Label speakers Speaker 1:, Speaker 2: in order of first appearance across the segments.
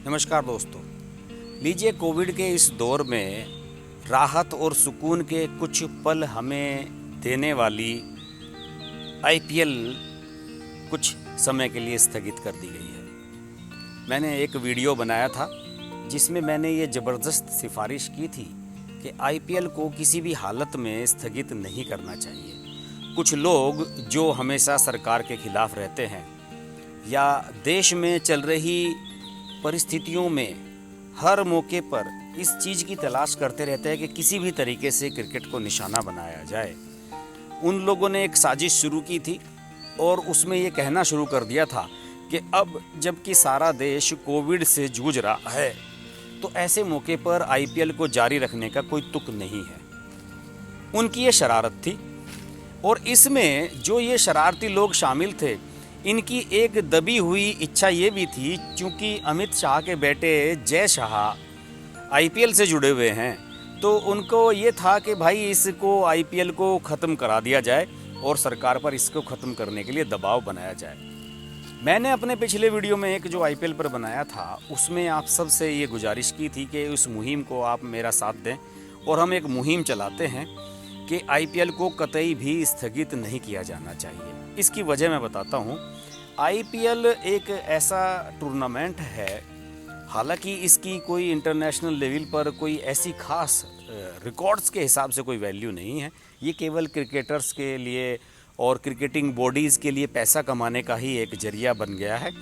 Speaker 1: नमस्कार दोस्तों। लीजिए, कोविड के इस दौर में राहत और सुकून के कुछ पल हमें देने वाली आईपीएल कुछ समय के लिए स्थगित कर दी गई है। मैंने एक वीडियो बनाया था जिसमें मैंने ये ज़बरदस्त सिफारिश की थी कि आईपीएल को किसी भी हालत में स्थगित नहीं करना चाहिए। कुछ लोग जो हमेशा सरकार के खिलाफ रहते हैं या देश में चल रही परिस्थितियों में हर मौके पर इस चीज़ की तलाश करते रहते हैं कि किसी भी तरीके से क्रिकेट को निशाना बनाया जाए, उन लोगों ने एक साजिश शुरू की थी और उसमें ये कहना शुरू कर दिया था कि अब जबकि सारा देश कोविड से जूझ रहा है तो ऐसे मौके पर आईपीएल को जारी रखने का कोई तुक नहीं है। उनकी ये शरारत थी और इसमें जो ये शरारती लोग शामिल थे, इनकी एक दबी हुई इच्छा ये भी थी, क्योंकि अमित शाह के बेटे जय शाह आईपीएल से जुड़े हुए हैं, तो उनको ये था कि भाई इसको आईपीएल को ख़त्म करा दिया जाए और सरकार पर इसको ख़त्म करने के लिए दबाव बनाया जाए। मैंने अपने पिछले वीडियो में एक जो आईपीएल पर बनाया था उसमें आप सबसे ये गुजारिश की थी कि उस मुहिम को आप मेरा साथ दें और हम एक मुहिम चलाते हैं कि आईपीएल को कतई भी स्थगित नहीं किया जाना चाहिए। इसकी वजह मैं बताता हूँ। आईपीएल एक ऐसा टूर्नामेंट है, हालांकि इसकी कोई इंटरनेशनल लेवल पर कोई ऐसी खास रिकॉर्ड्स के हिसाब से कोई वैल्यू नहीं है। ये केवल क्रिकेटर्स के लिए और क्रिकेटिंग बॉडीज़ के लिए पैसा कमाने का ही एक जरिया बन गया है।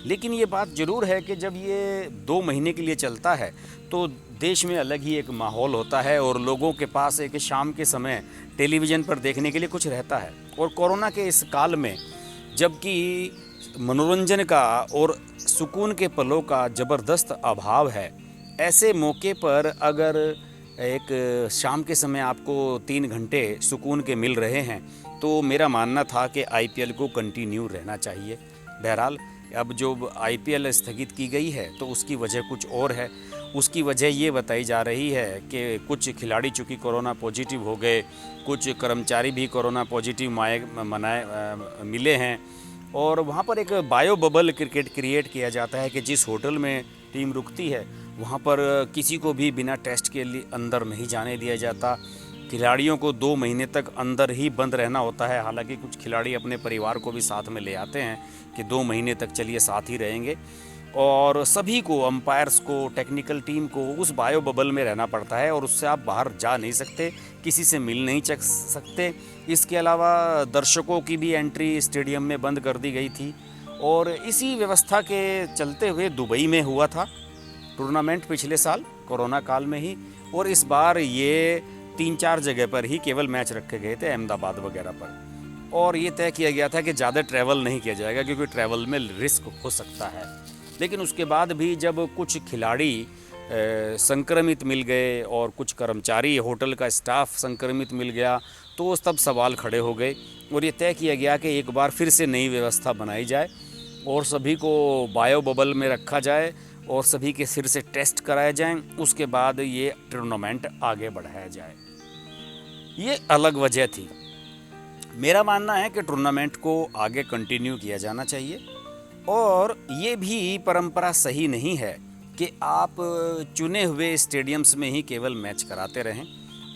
Speaker 1: लेकिन ये बात ज़रूर है कि जब ये 2 महीने के लिए चलता है तो देश में अलग ही एक माहौल होता है और लोगों के पास एक शाम के समय टेलीविज़न पर देखने के लिए कुछ रहता है। और कोरोना के इस काल में जबकि मनोरंजन का और सुकून के पलों का ज़बरदस्त अभाव है, ऐसे मौके पर अगर एक शाम के समय आपको 3 घंटे सुकून के मिल रहे हैं तो मेरा मानना था कि आईपीएल को कंटिन्यू रहना चाहिए। बहरहाल अब जो आईपीएल स्थगित की गई है तो उसकी वजह कुछ और है। उसकी वजह ये बताई जा रही है कि कुछ खिलाड़ी चूँकि कोरोना पॉजिटिव हो गए, कुछ कर्मचारी भी कोरोना पॉजिटिव मिले हैं और वहाँ पर एक बायो बबल क्रिएट किया जाता है कि जिस होटल में टीम रुकती है वहाँ पर किसी को भी बिना टेस्ट के लिए अंदर नहीं जाने दिया जाता। खिलाड़ियों को 2 महीने तक अंदर ही बंद रहना होता है। हालांकि कुछ खिलाड़ी अपने परिवार को भी साथ में ले आते हैं कि 2 महीने तक चलिए साथ ही रहेंगे, और सभी को, अंपायर्स को, टेक्निकल टीम को उस बायो बबल में रहना पड़ता है और उससे आप बाहर जा नहीं सकते, किसी से मिल नहीं सकते। इसके अलावा दर्शकों की भी एंट्री स्टेडियम में बंद कर दी गई थी और इसी व्यवस्था के चलते हुए दुबई में हुआ था टूर्नामेंट पिछले साल कोरोना काल में ही, और इस बार ये 3-4 जगह पर ही केवल मैच रखे गए थे, अहमदाबाद वगैरह पर, और ये तय किया गया था कि ज़्यादा ट्रैवल नहीं किया जाएगा क्योंकि ट्रैवल में रिस्क हो सकता है। लेकिन उसके बाद भी जब कुछ खिलाड़ी संक्रमित मिल गए और कुछ कर्मचारी, होटल का स्टाफ संक्रमित मिल गया तो तब सवाल खड़े हो गए और ये तय किया गया कि एक बार फिर से नई व्यवस्था बनाई जाए और सभी को बायो बबल में रखा जाए और सभी के सिर से टेस्ट कराए जाएं। उसके बाद ये टूर्नामेंट आगे बढ़ाया जाए। ये अलग वजह थी। मेरा मानना है कि टूर्नामेंट को आगे कंटिन्यू किया जाना चाहिए और ये भी परंपरा सही नहीं है कि आप चुने हुए स्टेडियम्स में ही केवल मैच कराते रहें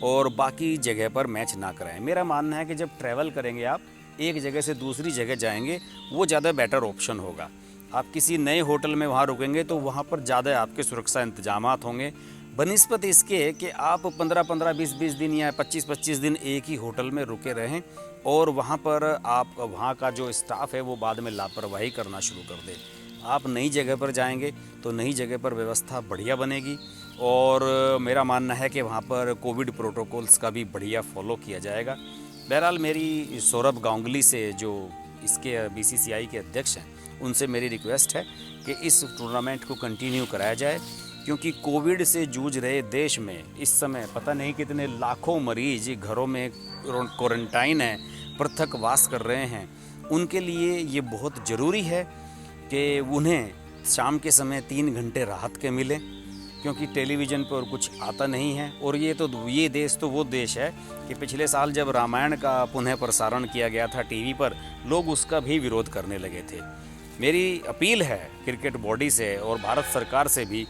Speaker 1: और बाकी जगह पर मैच ना कराएं। मेरा मानना है कि जब ट्रैवल करेंगे, आप एक जगह से दूसरी जगह जाएंगे, वो ज़्यादा बेटर ऑप्शन होगा। आप किसी नए होटल में वहाँ रुकेंगे तो वहाँ पर ज़्यादा आपके सुरक्षा इंतजामात होंगे बनिस्बत इसके कि आप 15-15, 20-20 दिन या 25-25 दिन एक ही होटल में रुके रहें और वहाँ पर आप वहाँ का जो स्टाफ है वो बाद में लापरवाही करना शुरू कर दे। आप नई जगह पर जाएंगे तो नई जगह पर व्यवस्था बढ़िया बनेगी और मेरा मानना है कि वहाँ पर कोविड प्रोटोकॉल्स का भी बढ़िया फॉलो किया जाएगा। बहरहाल मेरी सौरभ गांगुली से, जो इसके बीसीसीआई के अध्यक्ष हैं, उनसे मेरी रिक्वेस्ट है कि इस टूर्नामेंट को कंटिन्यू कराया जाए, क्योंकि कोविड से जूझ रहे देश में इस समय पता नहीं कितने लाखों मरीज घरों में क्वारंटाइन है, पृथक वास कर रहे हैं। उनके लिए ये बहुत ज़रूरी है कि उन्हें शाम के समय 3 घंटे राहत के मिले, क्योंकि टेलीविज़न पर कुछ आता नहीं है। और ये देश तो वो देश है कि पिछले साल जब रामायण का पुनः प्रसारण किया गया था टीवी पर, लोग उसका भी विरोध करने लगे थे। मेरी अपील है क्रिकेट बॉडी से और भारत सरकार से भी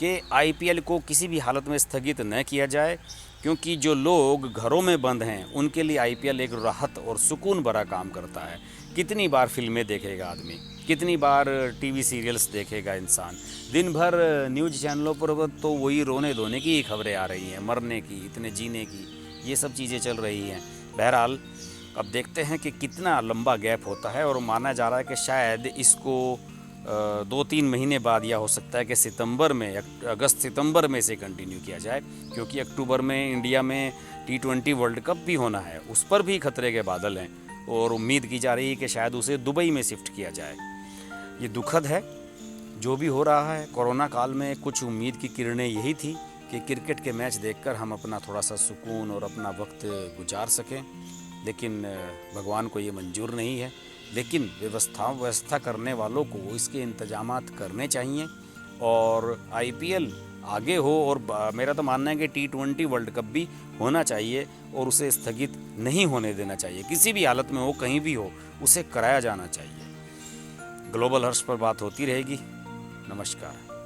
Speaker 1: कि आईपीएल को किसी भी हालत में स्थगित न किया जाए, क्योंकि जो लोग घरों में बंद हैं उनके लिए आईपीएल एक राहत और सुकून भरा काम करता है। कितनी बार फिल्में देखेगा आदमी, कितनी बार टीवी सीरियल्स देखेगा इंसान, दिन भर न्यूज़ चैनलों पर तो वही रोने धोने की ही खबरें आ रही हैं, मरने की, इतने जीने की, ये सब चीज़ें चल रही हैं। बहरहाल अब देखते हैं कि कितना लंबा गैप होता है, और माना जा रहा है कि शायद इसको 2-3 महीने बाद, या हो सकता है कि सितंबर में, अगस्त सितंबर में से कंटिन्यू किया जाए, क्योंकि अक्टूबर में इंडिया में T20 वर्ल्ड कप भी होना है, उस पर भी खतरे के बादल हैं, और उम्मीद की जा रही है कि शायद उसे दुबई में शिफ्ट किया जाए। ये दुखद है जो भी हो रहा है। कोरोना काल में कुछ उम्मीद की किरणें यही थी कि क्रिकेट के मैच देखकर हम अपना थोड़ा सा सुकून और अपना वक्त गुजार सकें, लेकिन भगवान को ये मंजूर नहीं है। लेकिन व्यवस्था करने वालों को इसके इंतजामात करने चाहिए, और आईपीएल आगे हो, और मेरा तो मानना है कि T20 वर्ल्ड कप भी होना चाहिए, और उसे स्थगित नहीं होने देना चाहिए। किसी भी हालत में हो, कहीं भी हो, उसे कराया जाना चाहिए। ग्लोबल हर्ष पर बात होती रहेगी। नमस्कार।